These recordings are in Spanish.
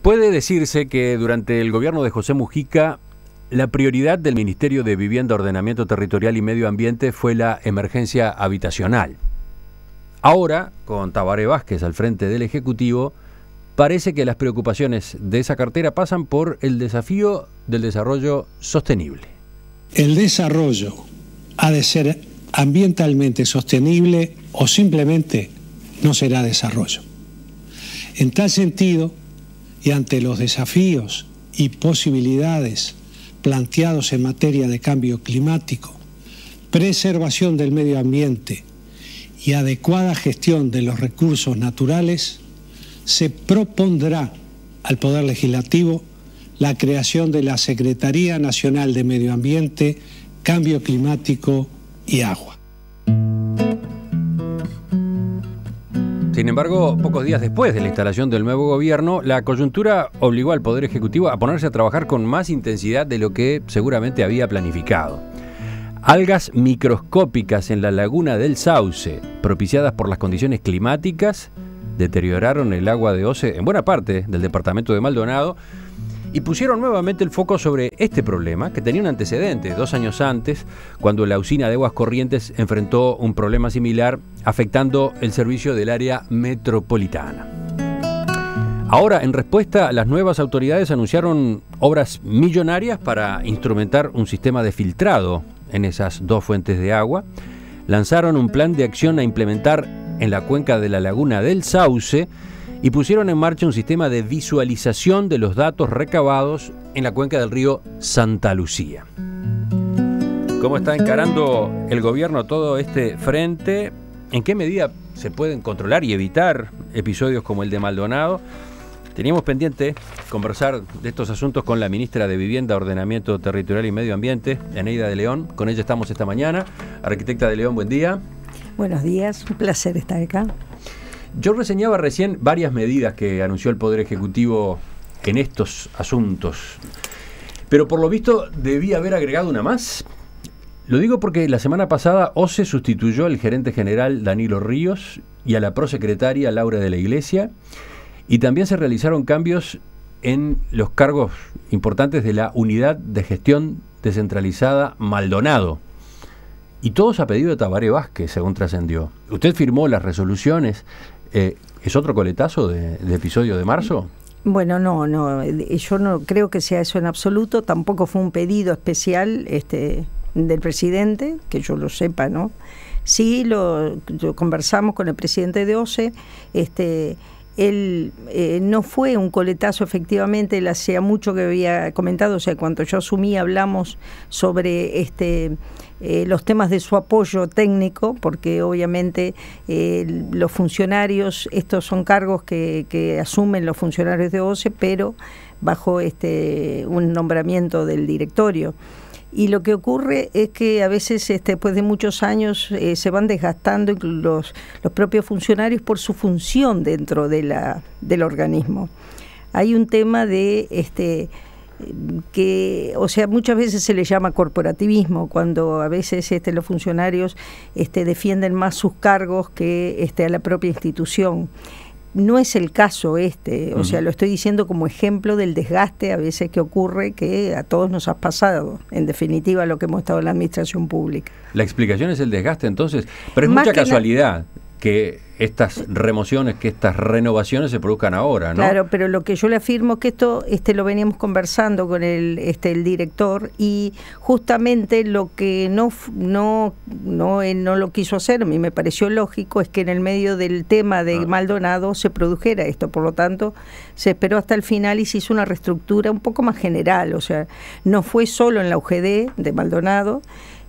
Puede decirse que durante el gobierno de José Mujica, la prioridad del Ministerio de Vivienda, Ordenamiento Territorial y Medio Ambiente fue la emergencia habitacional. Ahora, con Tabaré Vázquez al frente del Ejecutivo, parece que las preocupaciones de esa cartera pasan por el desafío del desarrollo sostenible. El desarrollo ha de ser ambientalmente sostenible o simplemente no será desarrollo. En tal sentido, y ante los desafíos y posibilidades planteados en materia de cambio climático, preservación del medio ambiente y adecuada gestión de los recursos naturales, se propondrá al Poder Legislativo la creación de la Secretaría Nacional de Medio Ambiente, Cambio Climático y Agua. Sin embargo, pocos días después de la instalación del nuevo gobierno, la coyuntura obligó al Poder Ejecutivo a ponerse a trabajar con más intensidad de lo que seguramente había planificado. Algas microscópicas en la laguna del Sauce, propiciadas por las condiciones climáticas, deterioraron el agua de Ose en buena parte del departamento de Maldonado y pusieron nuevamente el foco sobre este problema que tenía un antecedente 2 años antes, cuando la usina de Aguas Corrientes enfrentó un problema similar afectando el servicio del área metropolitana. Ahora, en respuesta, las nuevas autoridades anunciaron obras millonarias para instrumentar un sistema de filtrado en esas 2 fuentes de agua. Lanzaron un plan de acción a implementar en la cuenca de la laguna del Sauce y pusieron en marcha un sistema de visualización de los datos recabados en la cuenca del río Santa Lucía. ¿Cómo está encarando el gobierno todo este frente? ¿En qué medida se pueden controlar y evitar episodios como el de Maldonado? Teníamos pendiente conversar de estos asuntos con la ministra de Vivienda, Ordenamiento Territorial y Medio Ambiente, Eneida de León. Con ella estamos esta mañana. Arquitecta de León, buen día. Buenos días, un placer estar acá. Yo reseñaba recién varias medidas que anunció el Poder Ejecutivo en estos asuntos, pero por lo visto debía haber agregado una más. Lo digo porque la semana pasada OCE sustituyó al gerente general Danilo Ríos y a la prosecretaria Laura de la Iglesia, y también se realizaron cambios en los cargos importantes de la Unidad de Gestión Descentralizada Maldonado. Y todos a pedido de Tabaré Vázquez, según trascendió. ¿Usted firmó las resoluciones? ¿Es otro coletazo de episodio de marzo? Bueno, no, yo no creo que sea eso en absoluto. Tampoco fue un pedido especial del presidente, que yo lo sepa, ¿no? Sí, lo conversamos con el presidente de OCE. Él no fue un coletazo, efectivamente. Él hacía mucho que había comentado, o sea, cuando yo asumí hablamos sobre los temas de su apoyo técnico, porque obviamente los funcionarios, estos son cargos que asumen los funcionarios de OCE, pero bajo un nombramiento del directorio. Y lo que ocurre es que a veces después de muchos años se van desgastando los propios funcionarios por su función dentro del organismo. Hay un tema de que, o sea, muchas veces se le llama corporativismo, cuando a veces los funcionarios defienden más sus cargos que a la propia institución. No es el caso o sea, lo estoy diciendo como ejemplo del desgaste a veces que ocurre, que a todos nos ha pasado, en definitiva, lo que hemos estado en la administración pública. La explicación es el desgaste, entonces, pero es mucha casualidad que estas remociones, que estas renovaciones se produzcan ahora, ¿no? Claro, pero lo que yo le afirmo es que esto lo veníamos conversando con el director, y justamente lo que no lo quiso hacer, a mí me pareció lógico, es que en el medio del tema de Maldonado se produjera esto. Por lo tanto, se esperó hasta el final y se hizo una reestructura un poco más general. O sea, no fue solo en la UGD de Maldonado,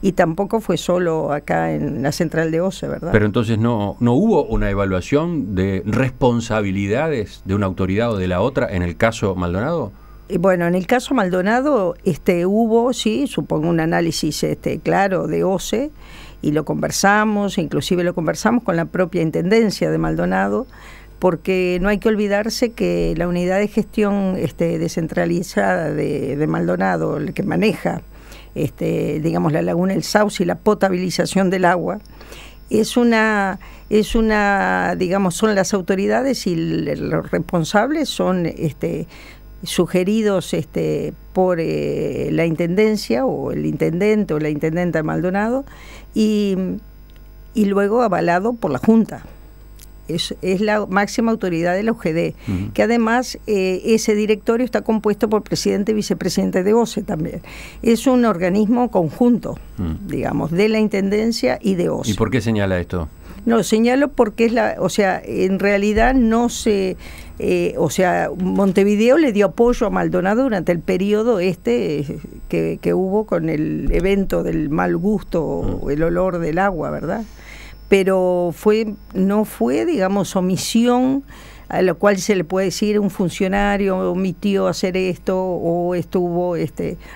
y tampoco fue solo acá en la central de OCE, ¿verdad? Pero entonces no hubo una evaluación de responsabilidades de una autoridad o de la otra en el caso Maldonado. Bueno, en el caso Maldonado hubo, sí, supongo, un análisis claro de OCE, y lo conversamos, inclusive lo conversamos con la propia Intendencia de Maldonado, porque no hay que olvidarse que la unidad de gestión descentralizada de Maldonado, el que maneja digamos la laguna El Sauce y la potabilización del agua, digamos, son las autoridades y los responsables son sugeridos por la intendencia o el intendente o la intendenta de Maldonado y luego avalado por la Junta. Es la máxima autoridad de la UGD, que además ese directorio está compuesto por presidente y vicepresidente de OCE también. Es un organismo conjunto, digamos, de la Intendencia y de OCE. ¿Y por qué señala esto? No, señalo porque en realidad no se... Montevideo le dio apoyo a Maldonado durante el periodo que hubo con el evento del mal gusto o el olor del agua, ¿verdad? Pero no fue, digamos, omisión a lo cual se le puede decir un funcionario omitió hacer esto o estuvo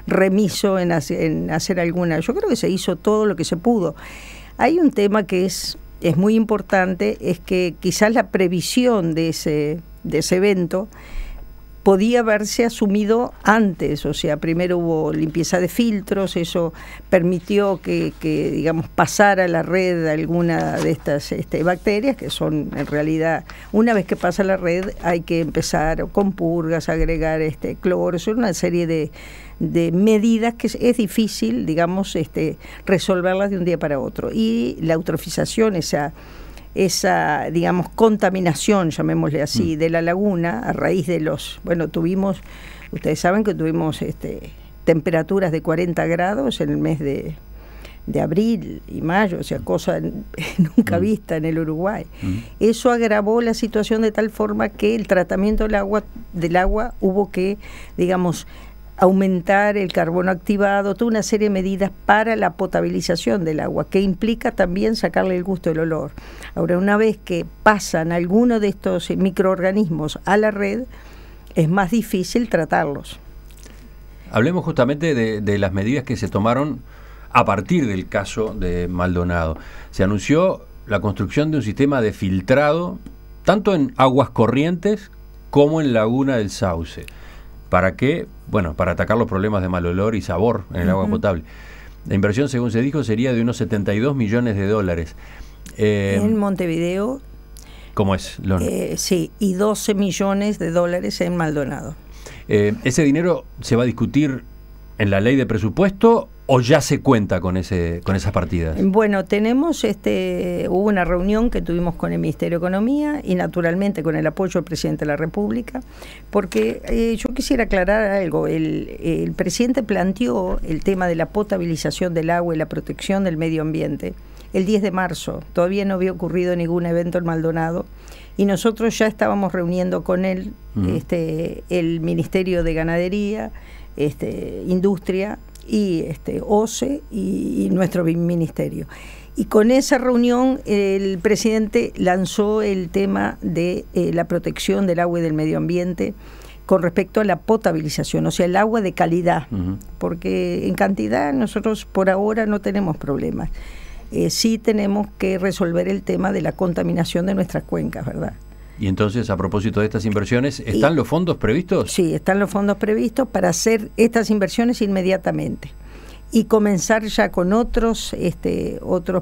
remiso en hacer alguna. Yo creo que se hizo todo lo que se pudo. Hay un tema que es muy importante, es que quizás la previsión de ese evento podía haberse asumido antes, o sea, primero hubo limpieza de filtros, eso permitió que digamos, pasara a la red alguna de estas bacterias, que son en realidad, una vez que pasa la red, hay que empezar con purgas, agregar cloro, son una serie de medidas que es difícil, digamos, resolverlas de un día para otro. Y la eutrofización, esa, digamos, contaminación, llamémosle así, de la laguna, a raíz de ustedes saben que tuvimos temperaturas de 40 grados en el mes de abril y mayo, o sea, cosa nunca vista en el Uruguay. Eso agravó la situación de tal forma que el tratamiento del agua hubo que, digamos, aumentar el carbono activado, toda una serie de medidas para la potabilización del agua, que implica también sacarle el gusto del olor. Ahora, una vez que pasan algunos de estos microorganismos a la red, es más difícil tratarlos. Hablemos justamente de las medidas que se tomaron a partir del caso de Maldonado. Se anunció la construcción de un sistema de filtrado, tanto en aguas corrientes como en Laguna del Sauce. ¿Para qué? Bueno, para atacar los problemas de mal olor y sabor en el agua potable. La inversión, según se dijo, sería de unos 72 millones de dólares. En Montevideo. ¿Cómo es? Sí, y 12 millones de dólares en Maldonado. ¿Ese dinero se va a discutir en la ley de presupuesto o ya se cuenta con esas partidas? Bueno, hubo una reunión que tuvimos con el Ministerio de Economía y naturalmente con el apoyo del Presidente de la República, porque yo quisiera aclarar algo. El Presidente planteó el tema de la potabilización del agua y la protección del medio ambiente el 10 de marzo. Todavía no había ocurrido ningún evento en Maldonado y nosotros ya estábamos reuniendo con él, el Ministerio de Ganadería, Industria y OCE y nuestro ministerio. Y con esa reunión el presidente lanzó el tema de la protección del agua y del medio ambiente con respecto a la potabilización, o sea, el agua de calidad, porque en cantidad nosotros por ahora no tenemos problemas. Sí tenemos que resolver el tema de la contaminación de nuestras cuencas, ¿verdad? Y entonces, a propósito de estas inversiones, ¿están los fondos previstos? Sí, están los fondos previstos para hacer estas inversiones inmediatamente y comenzar ya con otros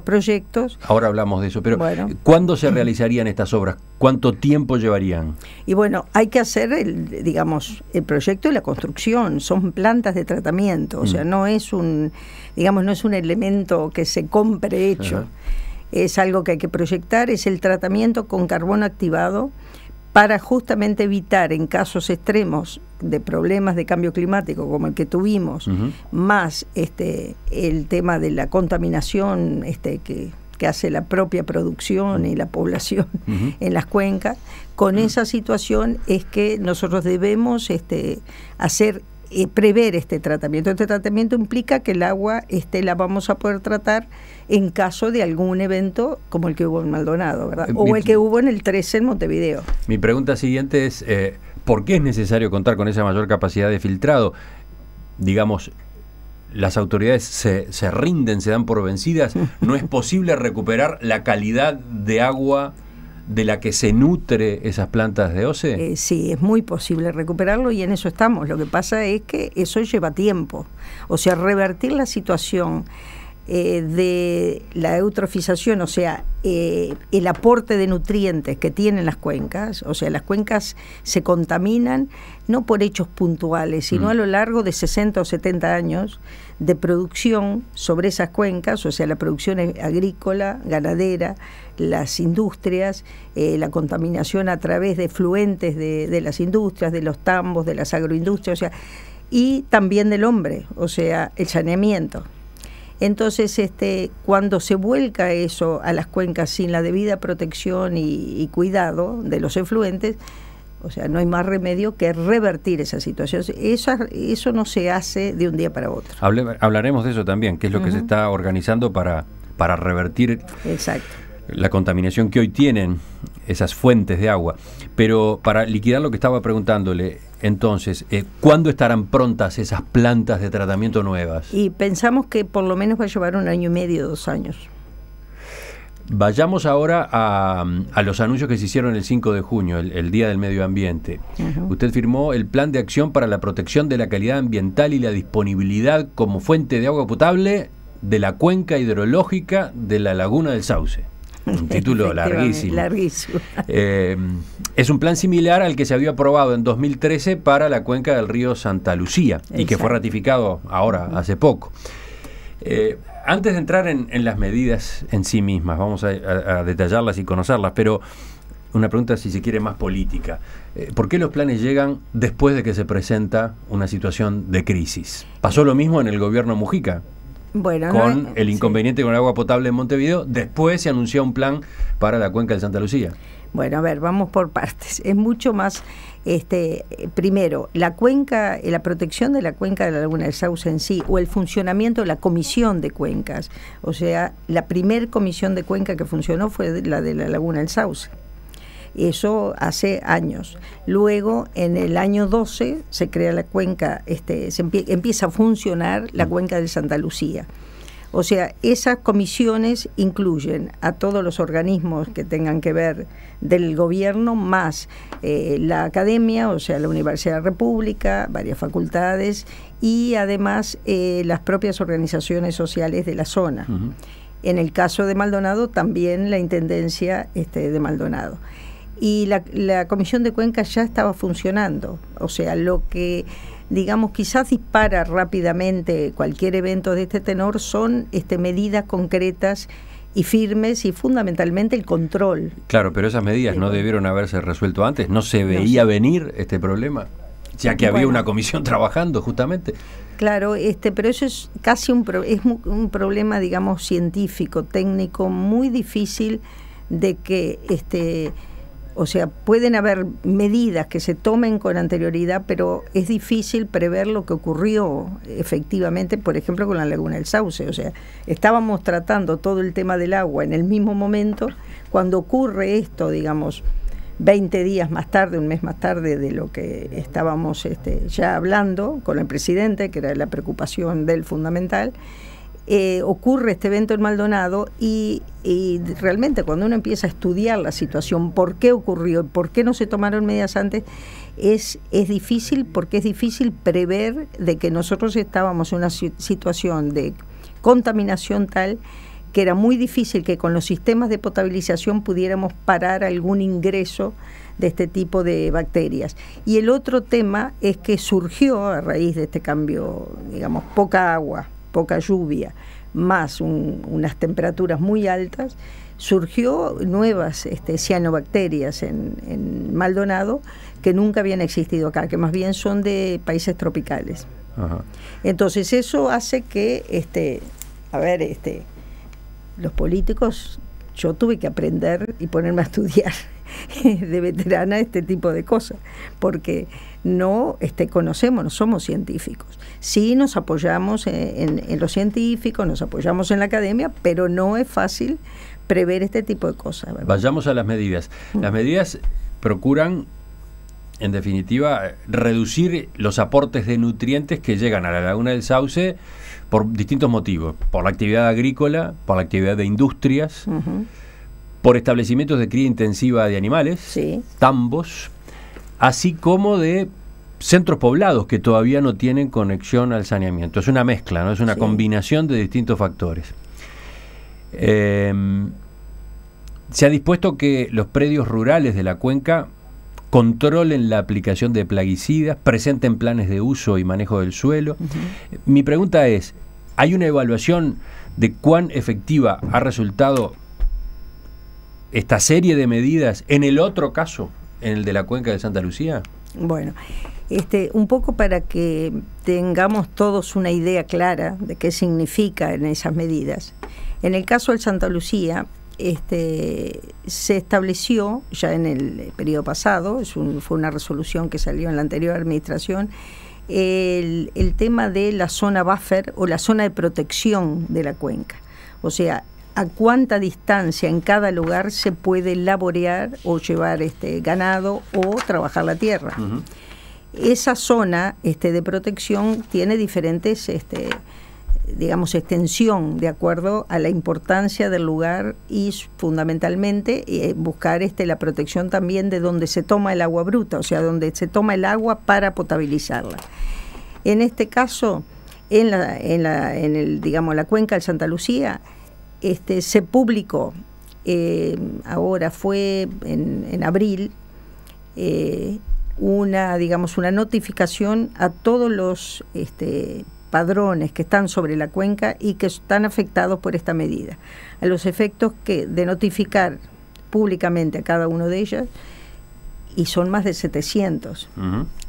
proyectos. Ahora hablamos de eso, pero bueno, ¿cuándo se realizarían estas obras? ¿Cuánto tiempo llevarían? Y bueno, hay que hacer el proyecto de la construcción, son plantas de tratamiento, o sea, no es un elemento que se compre hecho. Es algo que hay que proyectar, es el tratamiento con carbono activado para justamente evitar en casos extremos de problemas de cambio climático como el que tuvimos, más el tema de la contaminación que hace la propia producción y la población en las cuencas. Con esa situación es que nosotros debemos prever este tratamiento. Este tratamiento implica que el agua la vamos a poder tratar en caso de algún evento como el que hubo en Maldonado, ¿verdad? O el que hubo en el 13 en Montevideo. Mi pregunta siguiente es, ¿por qué es necesario contar con esa mayor capacidad de filtrado? Digamos, las autoridades se rinden, se dan por vencidas. ¿No es posible recuperar la calidad de agua de la que se nutre esas plantas de OCE? Sí, es muy posible recuperarlo y en eso estamos. Lo que pasa es que eso lleva tiempo. O sea, revertir la situación de la eutrofización, o sea, el aporte de nutrientes que tienen las cuencas, o sea, las cuencas se contaminan no por hechos puntuales, sino a lo largo de 60 o 70 años de producción sobre esas cuencas, o sea, la producción agrícola, ganadera, las industrias, la contaminación a través de efluentes de las industrias, de los tambos, de las agroindustrias, o sea, y también del hombre, o sea, el saneamiento. Entonces, cuando se vuelca eso a las cuencas sin la debida protección y cuidado de los efluentes, o sea, no hay más remedio que revertir esa situación. Eso no se hace de un día para otro. Hablaremos de eso también, que es lo que se está organizando para revertir la contaminación que hoy tienen esas fuentes de agua. Pero para liquidar lo que estaba preguntándole, entonces, ¿cuándo estarán prontas esas plantas de tratamiento nuevas? Y pensamos que por lo menos va a llevar 1 año y medio, 2 años. Vayamos ahora a los anuncios que se hicieron el 5 de junio, el Día del Medio Ambiente. Usted firmó el Plan de Acción para la Protección de la Calidad Ambiental y la Disponibilidad como Fuente de Agua Potable de la Cuenca Hidrológica de la Laguna del Sauce. Un título larguísimo. Larguísimo. Es un plan similar al que se había aprobado en 2013 para la cuenca del río Santa Lucía. Exacto. Y que fue ratificado ahora, hace poco. Antes de entrar en las medidas en sí mismas, vamos a detallarlas y conocerlas, pero una pregunta, si se quiere, más política. ¿Por qué los planes llegan después de que se presenta una situación de crisis? ¿Pasó lo mismo en el gobierno Mujica? Bueno, con el inconveniente con el agua potable en Montevideo, después se anunció un plan para la cuenca de Santa Lucía. Bueno, a ver, vamos por partes. Es mucho más, primero, la cuenca, la protección de la cuenca de la Laguna del Sauce en sí, o el funcionamiento de la comisión de cuencas. O sea, la primer comisión de cuenca que funcionó fue la de la Laguna del Sauce. Eso hace años. Luego, en el año 12, se crea la cuenca, empieza a funcionar la cuenca de Santa Lucía. O sea, esas comisiones incluyen a todos los organismos que tengan que ver del gobierno, más la academia, o sea, la Universidad de la República, varias facultades, y además las propias organizaciones sociales de la zona. En el caso de Maldonado, también la Intendencia de Maldonado. Y la Comisión de Cuencas ya estaba funcionando, o sea, lo que, digamos, quizás dispara rápidamente cualquier evento de este tenor son medidas concretas y firmes, y fundamentalmente el control. Claro, pero esas medidas no debieron haberse resuelto antes, ¿no se veía venir este problema? Ya que había una comisión trabajando justamente. Claro, pero eso es casi un problema, digamos, científico, técnico, muy difícil de que o sea, pueden haber medidas que se tomen con anterioridad, pero es difícil prever lo que ocurrió efectivamente, por ejemplo, con la Laguna del Sauce. O sea, estábamos tratando todo el tema del agua en el mismo momento, cuando ocurre esto, digamos, 20 días más tarde, un mes más tarde de lo que estábamos ya hablando con el presidente, que era la preocupación del fundamental. Ocurre este evento en Maldonado y realmente cuando uno empieza a estudiar la situación, por qué ocurrió, por qué no se tomaron medidas antes, es difícil, porque es difícil prever de que nosotros estábamos en una situación de contaminación tal que era muy difícil que con los sistemas de potabilización pudiéramos parar algún ingreso de este tipo de bacterias. Y el otro tema es que surgió a raíz de este cambio, digamos, poca agua, poca lluvia, más unas temperaturas muy altas, surgió nuevas cianobacterias en Maldonado que nunca habían existido acá, que más bien son de países tropicales. Ajá. Entonces eso hace que, los políticos, yo tuve que aprender y ponerme a estudiar de veterana este tipo de cosas, porque no conocemos, no somos científicos. Sí nos apoyamos en los científicos, nos apoyamos en la academia, pero no es fácil prever este tipo de cosas, ¿verdad? Vayamos a las medidas. Las medidas procuran, en definitiva, reducir los aportes de nutrientes que llegan a la Laguna del Sauce por distintos motivos, por la actividad agrícola, por la actividad de industrias, por establecimientos de cría intensiva de animales, tambos, así como de centros poblados que todavía no tienen conexión al saneamiento. Es una mezcla, ¿no? Es una combinación de distintos factores. Se ha dispuesto que los predios rurales de la cuenca controlen la aplicación de plaguicidas, presenten planes de uso y manejo del suelo. Mi pregunta es, ¿hay una evaluación de cuán efectiva ha resultado esta serie de medidas en el otro caso, en el de la cuenca de Santa Lucía? Bueno, un poco para que tengamos todos una idea clara de qué significan esas medidas. En el caso del Santa Lucía, se estableció ya en el periodo pasado, fue una resolución que salió en la anterior administración, el tema de la zona buffer o la zona de protección de la cuenca. O sea, a cuánta distancia en cada lugar se puede laborear o llevar ganado o trabajar la tierra. Esa zona de protección tiene diferentes digamos, extensión de acuerdo a la importancia del lugar y fundamentalmente buscar la protección también de donde se toma el agua bruta, o sea, donde se toma el agua para potabilizarla. En este caso, digamos, la cuenca del Santa Lucía, se publicó, ahora fue en abril, una notificación a todos los padrones que están sobre la cuenca y que están afectados por esta medida, a los efectos de notificar públicamente a cada uno de ellas, y son más de 700.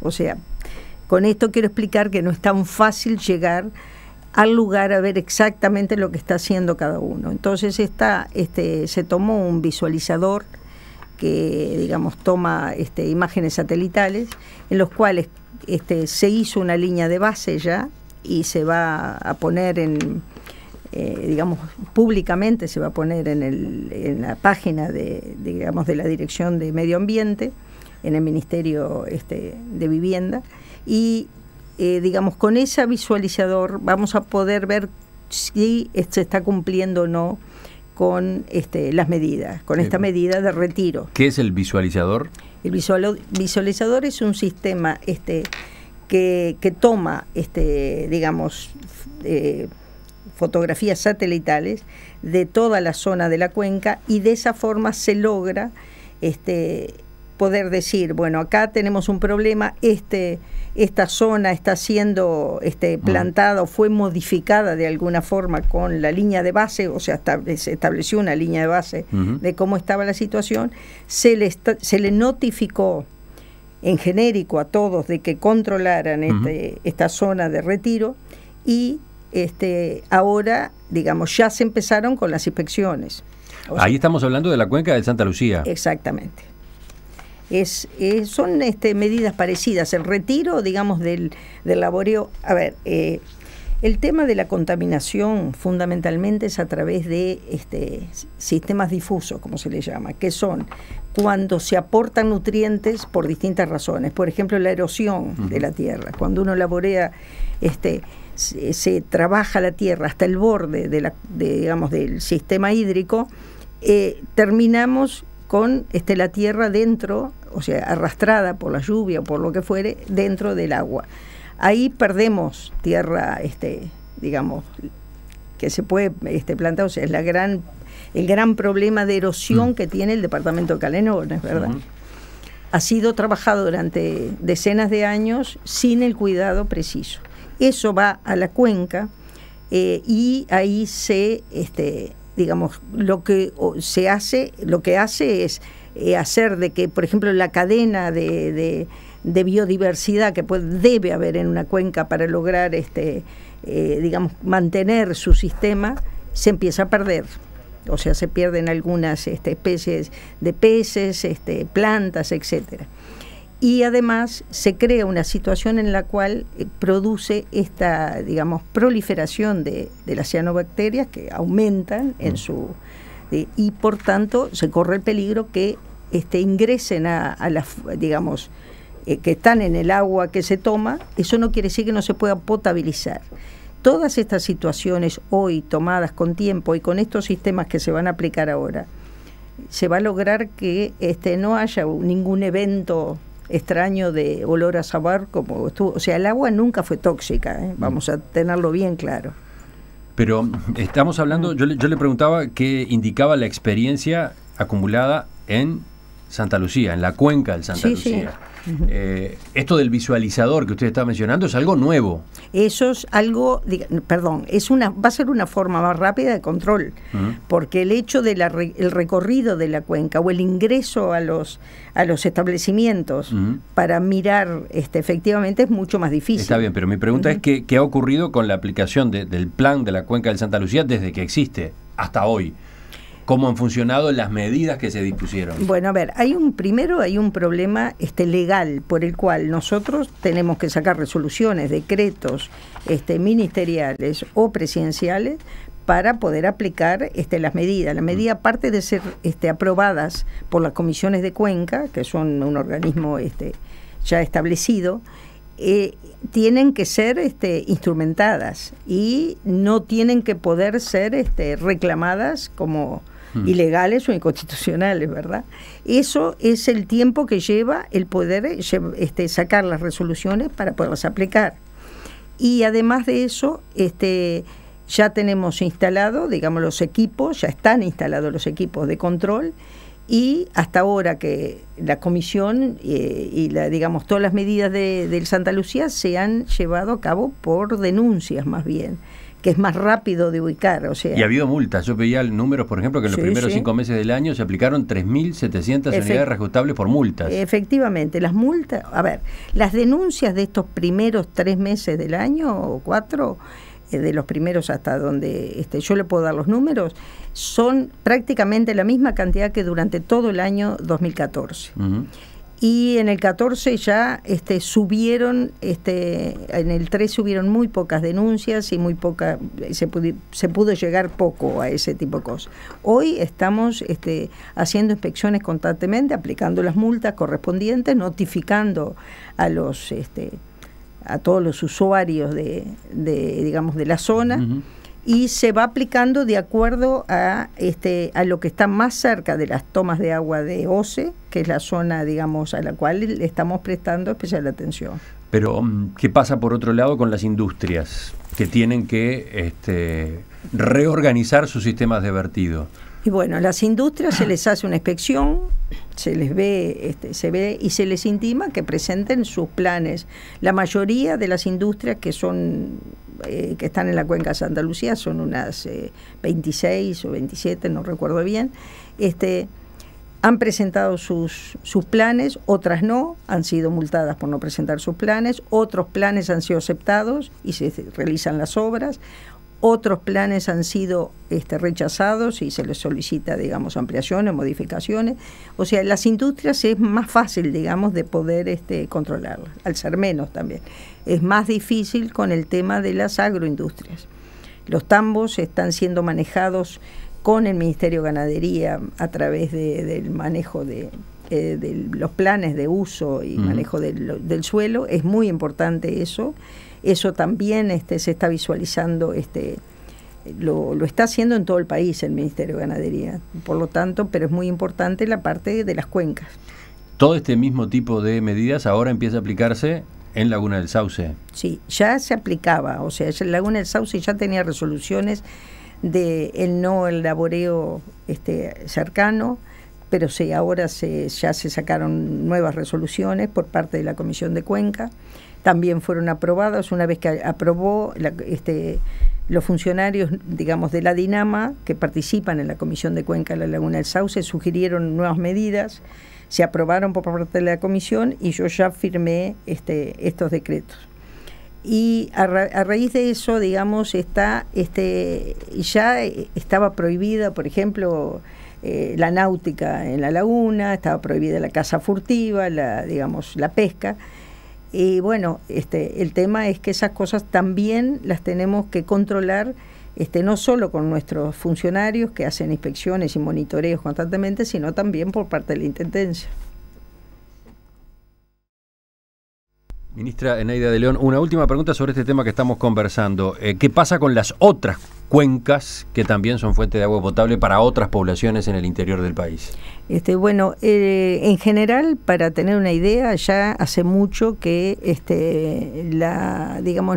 O sea, con esto quiero explicar que no es tan fácil llegar al lugar a ver exactamente lo que está haciendo cada uno. Entonces se tomó un visualizador que, digamos, toma imágenes satelitales, en los cuales se hizo una línea de base ya, y se va a poner digamos, públicamente se va a poner en la página digamos, de la Dirección de Medio Ambiente, en el Ministerio de Vivienda, y digamos, con ese visualizador vamos a poder ver si se está cumpliendo o no con las medidas, con esta medida de retiro. ¿Qué es el visualizador? El visualizador es un sistema que toma, digamos, fotografías satelitales de toda la zona de la cuenca, y de esa forma se logra poder decir, bueno, acá tenemos un problema, esta zona está siendo plantada o fue modificada de alguna forma con la línea de base, o sea, se estableció una línea de base de cómo estaba la situación, se le notificó en genérico a todos de que controlaran esta zona de retiro, y ahora, digamos, ya se empezaron con las inspecciones. Ahí estamos hablando de la cuenca de Santa Lucía. Exactamente. Son medidas parecidas. El retiro, digamos, del laboreo. A ver, el tema de la contaminación fundamentalmente es a través de sistemas difusos, como se le llama, que son cuando se aportan nutrientes por distintas razones. Por ejemplo, la erosión de la tierra. Cuando uno laborea, se trabaja la tierra hasta el borde digamos, del sistema hídrico, terminamos con la tierra dentro, o sea, arrastrada por la lluvia o por lo que fuere, dentro del agua. Ahí perdemos tierra, digamos, que se puede plantar, o sea, es el gran problema de erosión que tiene el departamento de Canelones, ¿verdad? Ha sido trabajado durante decenas de años sin el cuidado preciso. Eso va a la cuenca, y ahí digamos, lo que hace es hacer de que, por ejemplo, la cadena de biodiversidad que debe haber en una cuenca para lograr digamos, mantener su sistema, se empieza a perder. O sea, se pierden algunas especies de peces, plantas, etcétera. Y además se crea una situación en la cual produce esta, digamos, proliferación de las cianobacterias que aumentan en y por tanto se corre el peligro que ingresen a las, digamos, que están en el agua que se toma. Eso no quiere decir que no se pueda potabilizar. Todas estas situaciones hoy tomadas con tiempo y con estos sistemas que se van a aplicar ahora, se va a lograr que no haya ningún evento extraño de olor a sabar como estuvo. O sea, el agua nunca fue tóxica, vamos a tenerlo bien claro. Pero estamos hablando, yo le preguntaba qué indicaba la experiencia acumulada en Santa Lucía, en la cuenca del Santa Lucía. Sí. Esto del visualizador que usted está mencionando es algo nuevo. Eso es algo, perdón, va a ser una forma más rápida de control, porque el hecho del el recorrido de la cuenca o el ingreso a los establecimientos para mirar efectivamente es mucho más difícil. Está bien, pero mi pregunta es ¿qué ha ocurrido con la aplicación del plan de la cuenca del Santa Lucía desde que existe hasta hoy? ¿Cómo han funcionado las medidas que se dispusieron? Bueno, a ver, hay un problema legal por el cual nosotros tenemos que sacar resoluciones, decretos ministeriales o presidenciales para poder aplicar las medidas. Las medidas, aparte de ser aprobadas por las comisiones de cuenca, que son un organismo ya establecido, tienen que ser instrumentadas y no tienen que poder ser reclamadas como ilegales o inconstitucionales, ¿verdad? Eso es el tiempo que lleva el poder sacar las resoluciones para poderlas aplicar. Y además de eso, ya tenemos instalado, digamos, los equipos, ya están instalados los equipos de control, y hasta ahora que la comisión digamos, todas las medidas del Santa Lucía se han llevado a cabo por denuncias más bien, que es más rápido de ubicar. O sea, y ha habido multas. Yo veía números, por ejemplo, que en los primeros 5 meses del año se aplicaron 3.700 unidades reajustables por multas. Efectivamente, las multas, a ver, las denuncias de estos primeros 3 meses del año, o 4, de los primeros hasta donde yo le puedo dar los números, son prácticamente la misma cantidad que durante todo el año 2014. Y en el 14 ya subieron, en el 13 hubieron muy pocas denuncias y muy poca, se pudo llegar poco a ese tipo de cosas. Hoy estamos haciendo inspecciones constantemente, aplicando las multas correspondientes, notificando a los a todos los usuarios digamos, de la zona, y se va aplicando de acuerdo a lo que está más cerca de las tomas de agua de OCE, que es la zona, digamos, a la cual le estamos prestando especial atención. Pero, ¿qué pasa por otro lado con las industrias que tienen que reorganizar sus sistemas de vertido? Y bueno, a las industrias se les hace una inspección, se les ve, y se les intima que presenten sus planes. La mayoría de las industrias que son que están en la cuenca de Santa Lucía, son unas 26 o 27, no recuerdo bien, han presentado sus planes, otras no, han sido multadas por no presentar sus planes, otros planes han sido aceptados y se realizan las obras. Otros planes han sido rechazados y se les solicita, digamos, ampliaciones, modificaciones. O sea, las industrias es más fácil, digamos, de poder controlarlas, al ser menos también. Es más difícil con el tema de las agroindustrias. Los tambos están siendo manejados con el Ministerio de Ganadería a través del manejo de los planes de uso y manejo del suelo. Es muy importante eso. Eso también se está visualizando, lo está haciendo en todo el país el Ministerio de Ganadería, por lo tanto, pero es muy importante la parte de las cuencas. ¿Todo este mismo tipo de medidas ahora empieza a aplicarse en Laguna del Sauce? Sí, ya se aplicaba, o sea, en Laguna del Sauce ya tenía resoluciones de el laboreo cercano, pero sí, ahora ya se sacaron nuevas resoluciones por parte de la Comisión de Cuenca. También fueron aprobadas una vez que aprobó los funcionarios, digamos, de la Dinama que participan en la Comisión de Cuenca de la Laguna del Sauce, sugirieron nuevas medidas, se aprobaron por parte de la comisión y yo ya firmé estos decretos. Y a raíz de eso, digamos, ya estaba prohibida, por ejemplo, la náutica en la laguna, estaba prohibida la caza furtiva, la pesca. Y bueno, el tema es que esas cosas también las tenemos que controlar, no solo con nuestros funcionarios que hacen inspecciones y monitoreos constantemente, sino también por parte de la Intendencia. Ministra Eneida de León, una última pregunta sobre este tema que estamos conversando. ¿Qué pasa con las otras cuencas que también son fuente de agua potable para otras poblaciones en el interior del país? Bueno, en general, para tener una idea, ya hace mucho que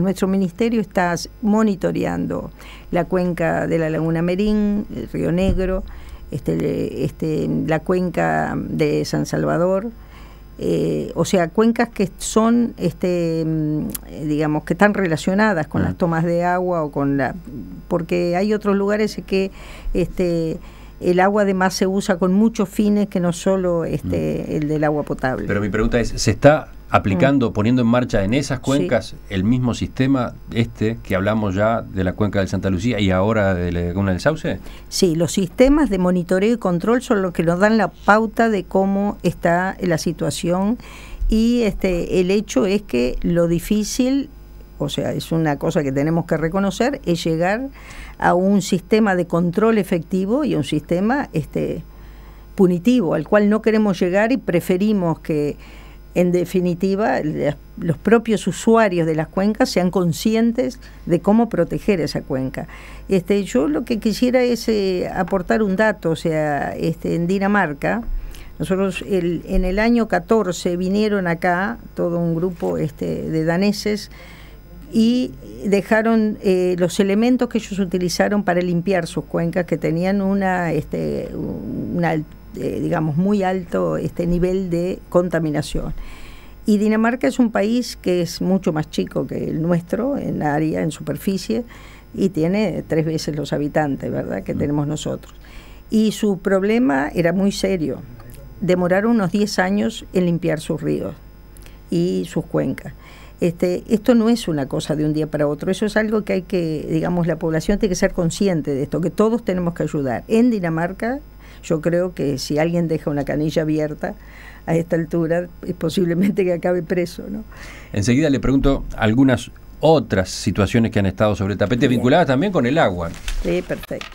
nuestro ministerio está monitoreando la cuenca de la Laguna Merín, el Río Negro, la cuenca de San Salvador, o sea, cuencas que son, digamos, que están relacionadas con las tomas de agua o porque hay otros lugares que el agua además se usa con muchos fines que no solo el del agua potable. Pero mi pregunta es, ¿se está aplicando, poniendo en marcha en esas cuencas el mismo sistema que hablamos ya de la cuenca del Santa Lucía y ahora de la Laguna del Sauce? Sí, los sistemas de monitoreo y control son los que nos dan la pauta de cómo está la situación y el hecho es que lo difícil, o sea, es una cosa que tenemos que reconocer, es llegar a un sistema de control efectivo y un sistema punitivo, al cual no queremos llegar y preferimos que, en definitiva, los propios usuarios de las cuencas sean conscientes de cómo proteger esa cuenca. Yo lo que quisiera es aportar un dato, o sea, en Dinamarca, nosotros en el año 14 vinieron acá todo un grupo de daneses y dejaron los elementos que ellos utilizaron para limpiar sus cuencas, que tenían digamos, muy alto nivel de contaminación. Y Dinamarca es un país que es mucho más chico que el nuestro en área, en superficie, y tiene 3 veces los habitantes, ¿verdad?, que tenemos nosotros. Y su problema era muy serio. Demoraron unos 10 años en limpiar sus ríos y sus cuencas. Esto no es una cosa de un día para otro, eso es algo que hay que, digamos, la población tiene que ser consciente de esto, que todos tenemos que ayudar. En Dinamarca, yo creo que si alguien deja una canilla abierta a esta altura, es posiblemente que acabe preso, ¿no? Enseguida le pregunto algunas otras situaciones que han estado sobre el tapete, vinculadas también con el agua. Sí, perfecto.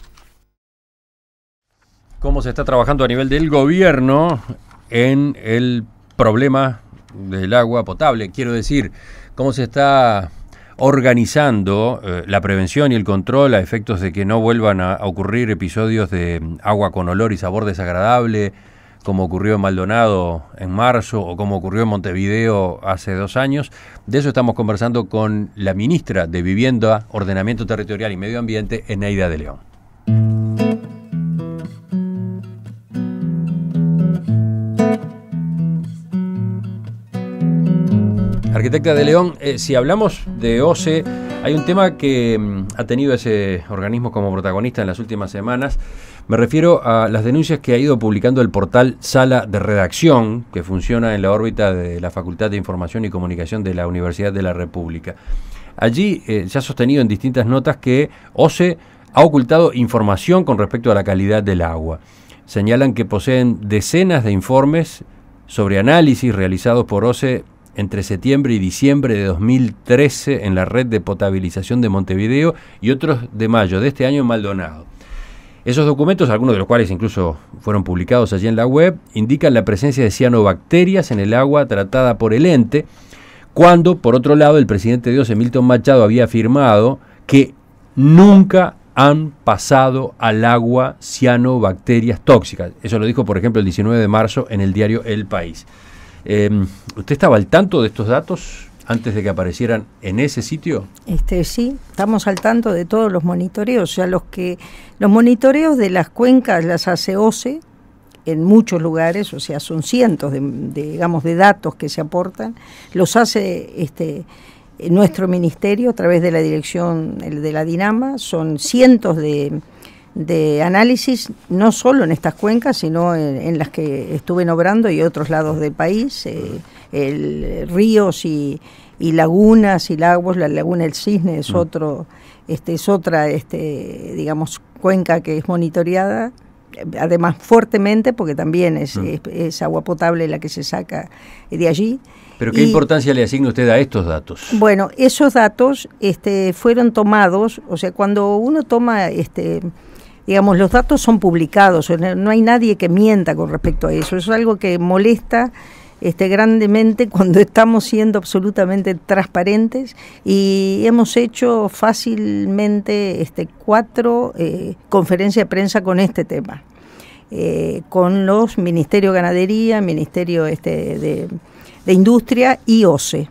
¿Cómo se está trabajando a nivel del gobierno en el problema del agua potable? Quiero decir, ¿cómo se está organizando la prevención y el control a efectos de que no vuelvan a ocurrir episodios de agua con olor y sabor desagradable, como ocurrió en Maldonado en marzo o como ocurrió en Montevideo hace 2 años? De eso estamos conversando con la ministra de Vivienda, Ordenamiento Territorial y Medio Ambiente, Eneida de León. Arquitecta de León, si hablamos de OCE, hay un tema que ha tenido ese organismo como protagonista en las últimas semanas. Me refiero a las denuncias que ha ido publicando el portal Sala de Redacción, que funciona en la órbita de la Facultad de Información y Comunicación de la Universidad de la República. Allí se ha sostenido en distintas notas que OCE ha ocultado información con respecto a la calidad del agua. Señalan que poseen decenas de informes sobre análisis realizados por OCE entre septiembre y diciembre de 2013 en la red de potabilización de Montevideo y otros de mayo de este año en Maldonado. Esos documentos, algunos de los cuales incluso fueron publicados allí en la web, indican la presencia de cianobacterias en el agua tratada por el ente, cuando, por otro lado, el presidente de OCE, Milton Machado, había afirmado que nunca han pasado al agua cianobacterias tóxicas. Eso lo dijo, por ejemplo, el 19 de marzo en el diario El País. ¿Usted estaba al tanto de estos datos antes de que aparecieran en ese sitio? Sí, estamos al tanto de todos los monitoreos. O sea, los monitoreos de las cuencas las hace OCE en muchos lugares, o sea, son cientos de datos que se aportan. Los hace nuestro ministerio a través de la dirección de la DINAMA. Son cientos de análisis, no solo en estas cuencas, sino en las que estuve obrando y otros lados del país, ríos y lagunas y lagos. La laguna del Cisne es otra digamos, cuenca que es monitoreada, además fuertemente, porque también es agua potable la que se saca de allí. ¿Pero qué importancia le asigna usted a estos datos? Bueno, esos datos fueron tomados, o sea, cuando uno toma digamos, los datos son publicados, no hay nadie que mienta con respecto a eso. Eso es algo que molesta grandemente cuando estamos siendo absolutamente transparentes, y hemos hecho fácilmente 4 conferencias de prensa con este tema. con los Ministerio de Ganadería, Ministerio de Industria y OCE.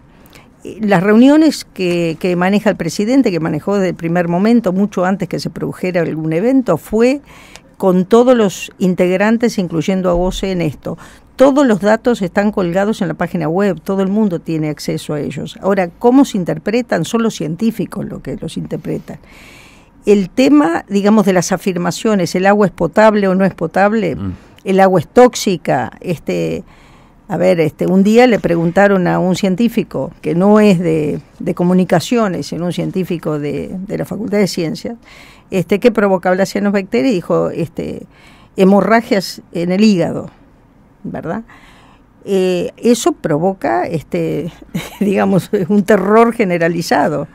Las reuniones que maneja el presidente, que manejó desde el primer momento, mucho antes que se produjera algún evento, fue con todos los integrantes, incluyendo a OCE en esto. Todos los datos están colgados en la página web, todo el mundo tiene acceso a ellos. Ahora, ¿cómo se interpretan? Son los científicos los que los interpretan. El tema, digamos, de las afirmaciones, el agua es potable o no es potable, el agua es tóxica, un día le preguntaron a un científico que no es de comunicaciones, sino un científico de la Facultad de Ciencias, ¿qué provocaba la cianobacteria? Y dijo, hemorragias en el hígado, ¿verdad? Eso provoca, digamos, un terror generalizado.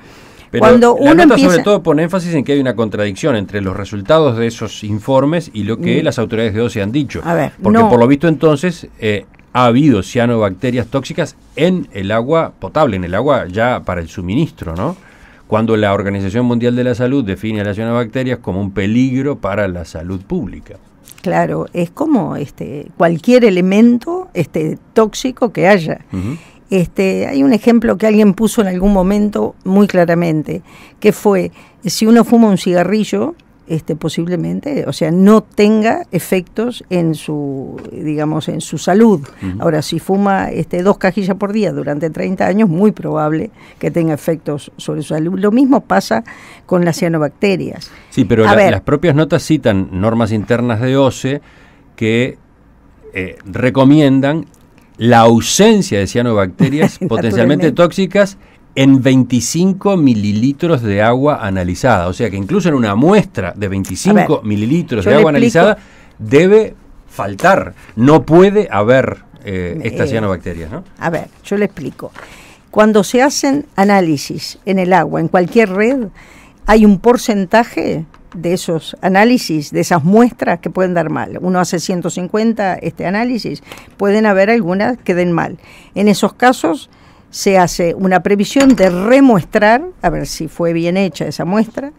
Pero cuando la uno nota empieza... sobre todo pone énfasis en que hay una contradicción entre los resultados de esos informes y lo que las autoridades de OCE han dicho. A ver, porque por lo visto entonces ha habido cianobacterias tóxicas en el agua potable, en el agua ya para el suministro, ¿no? Cuando la Organización Mundial de la Salud define a las cianobacterias como un peligro para la salud pública. Claro, es como cualquier elemento tóxico que haya. Uh-huh. Hay un ejemplo que alguien puso en algún momento muy claramente, que fue, si uno fuma un cigarrillo, posiblemente, o sea, no tenga efectos en su, digamos, en su salud. Uh-huh. Ahora, si fuma 2 cajillas por día durante 30 años, muy probable que tenga efectos sobre su salud. Lo mismo pasa con las cianobacterias. Sí, pero las propias notas citan normas internas de OCE que recomiendan la ausencia de cianobacterias potencialmente tóxicas en 25 mililitros de agua analizada. O sea que incluso en una muestra de 25 mililitros de agua analizada debe faltar. No puede haber estas cianobacterias, ¿no? A ver, yo le explico. Cuando se hacen análisis en el agua, en cualquier red, hay un porcentaje de esos análisis, de esas muestras que pueden dar mal. Uno hace 150 análisis, pueden haber algunas que den mal. En esos casos se hace una previsión de remuestrar, a ver si fue bien hecha esa muestra,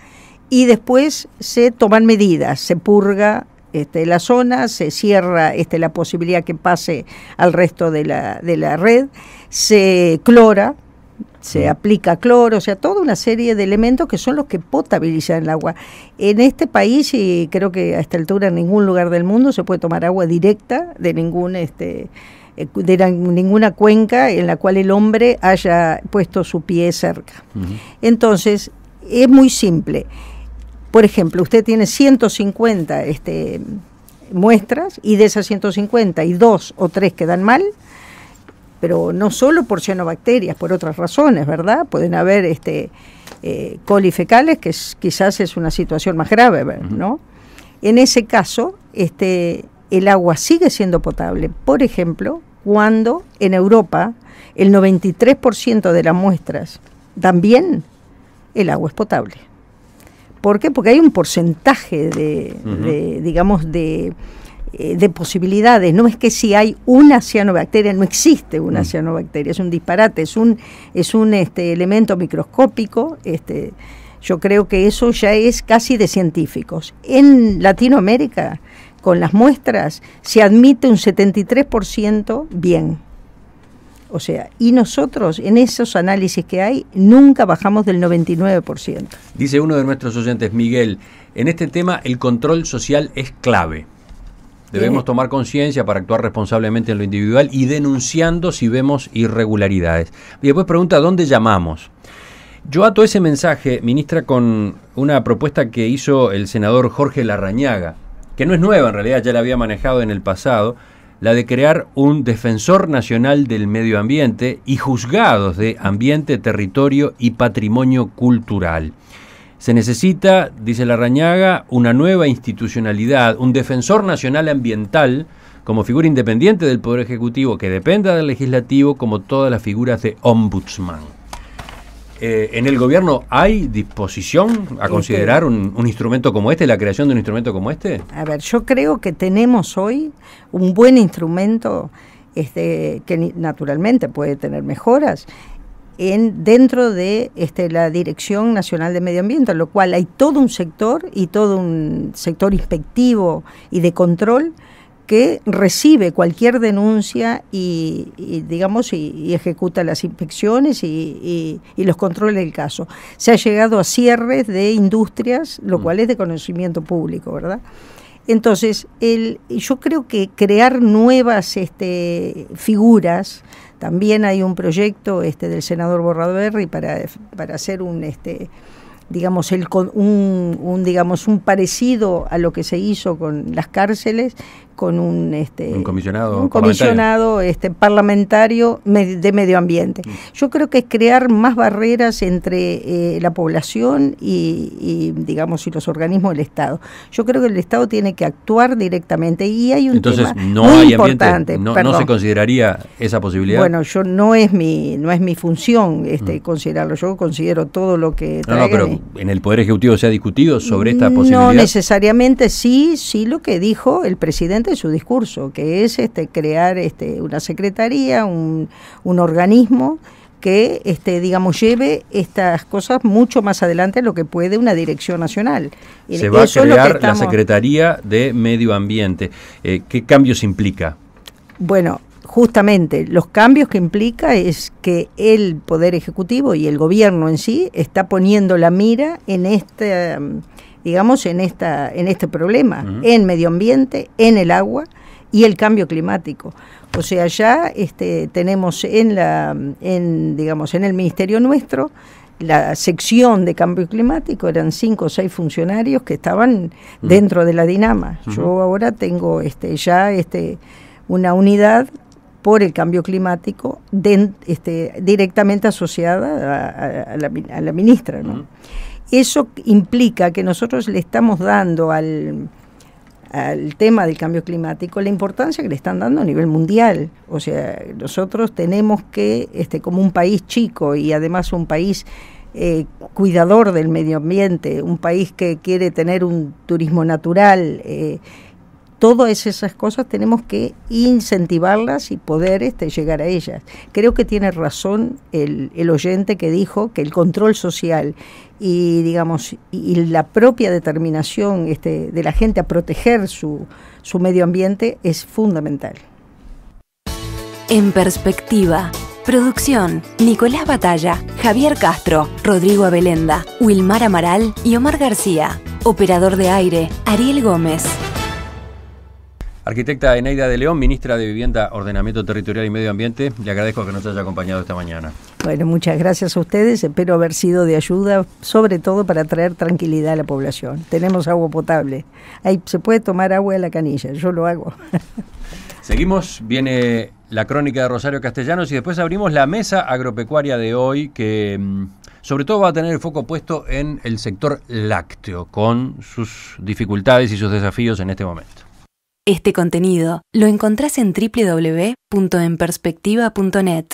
y después se toman medidas, se purga la zona, se cierra la posibilidad que pase al resto de la red, se clora, se aplica cloro, o sea, toda una serie de elementos que son los que potabilizan el agua. En este país, y creo que a esta altura en ningún lugar del mundo se puede tomar agua directa de ninguna cuenca en la cual el hombre haya puesto su pie cerca. Uh-huh. Entonces, es muy simple. Por ejemplo, usted tiene 150 muestras y de esas 150 hay 2 o 3 que dan mal, pero no solo por cianobacterias, por otras razones, ¿verdad? Pueden haber colifecales, que quizás es una situación más grave, ¿no? Uh-huh. En ese caso, el agua sigue siendo potable. Por ejemplo, cuando en Europa el 93% de las muestras dan bien, el agua es potable. ¿Por qué? Porque hay un porcentaje de posibilidades. No es que si hay una cianobacteria, no existe una cianobacteria, es un disparate, es un elemento microscópico. Yo creo que eso ya es casi de científicos. En Latinoamérica, con las muestras, se admite un 73% bien. O sea, y nosotros en esos análisis que hay nunca bajamos del 99%. Dice uno de nuestros oyentes, Miguel, en este tema el control social es clave. Debemos tomar conciencia para actuar responsablemente en lo individual y denunciando si vemos irregularidades. Y después pregunta, ¿dónde llamamos? Yo ato ese mensaje, ministra, con una propuesta que hizo el senador Jorge Larrañaga, que no es nueva, en realidad ya la había manejado en el pasado, la de crear un defensor nacional del medio ambiente y juzgados de ambiente, territorio y patrimonio cultural. Se necesita, dice Larrañaga, una nueva institucionalidad, un defensor nacional ambiental como figura independiente del Poder Ejecutivo que dependa del Legislativo, como todas las figuras de ombudsman. ¿En el gobierno hay disposición a considerar un instrumento como este, la creación de un instrumento como este? A ver, yo creo que tenemos hoy un buen instrumento que naturalmente puede tener mejoras. dentro de la Dirección Nacional de Medio Ambiente, lo cual hay todo un sector inspectivo y de control que recibe cualquier denuncia y ejecuta las inspecciones y los controles del caso. Se ha llegado a cierres de industrias, lo cual es de conocimiento público, ¿verdad? Entonces, yo creo que crear nuevas figuras, también hay un proyecto del senador Bordaberry para hacer un parecido a lo que se hizo con las cárceles, con un comisionado parlamentario de medio ambiente. Yo creo que es crear más barreras entre la población y los organismos del Estado. Yo creo que el Estado tiene que actuar directamente y hay un tema muy importante. ¿No se consideraría esa posibilidad? Bueno, no es mi función considerarlo. Yo considero todo lo que No, pero en el Poder Ejecutivo se ha discutido sobre esta posibilidad. No necesariamente, sí lo que dijo el presidente en su discurso, que es crear una secretaría, un organismo que lleve estas cosas mucho más adelante de lo que puede una dirección nacional. Se va a crear la Secretaría de Medio Ambiente. ¿Qué cambios implica? Bueno, justamente los cambios que implica es que el Poder Ejecutivo y el gobierno en sí está poniendo la mira en este problema, en medio ambiente, en el agua y el cambio climático. O sea, ya tenemos en el ministerio nuestro la sección de cambio climático, eran 5 o 6 funcionarios que estaban dentro de la DINAMA. Yo ahora tengo una unidad por el cambio climático directamente asociada a la ministra, ¿no? Eso implica que nosotros le estamos dando al tema del cambio climático la importancia que le están dando a nivel mundial. O sea, nosotros tenemos que, como un país chico y además un país cuidador del medio ambiente, un país que quiere tener un turismo natural, todas esas cosas tenemos que incentivarlas y poder llegar a ellas. Creo que tiene razón el oyente que dijo que el control social y la propia determinación de la gente a proteger su medio ambiente es fundamental. En Perspectiva. Producción: Nicolás Batalla, Javier Castro, Rodrigo Abelenda, Wilmar Amaral y Omar García. Operador de aire: Ariel Gómez. Arquitecta Eneida de León, ministra de Vivienda, Ordenamiento Territorial y Medio Ambiente, le agradezco que nos haya acompañado esta mañana. Bueno, muchas gracias a ustedes, espero haber sido de ayuda, sobre todo para traer tranquilidad a la población. Tenemos agua potable, ahí se puede tomar agua de la canilla, yo lo hago. Seguimos, viene la crónica de Rosario Castellanos y después abrimos la mesa agropecuaria de hoy, que sobre todo va a tener el foco puesto en el sector lácteo, con sus dificultades y sus desafíos en este momento. Este contenido lo encontrás en www.enperspectiva.net.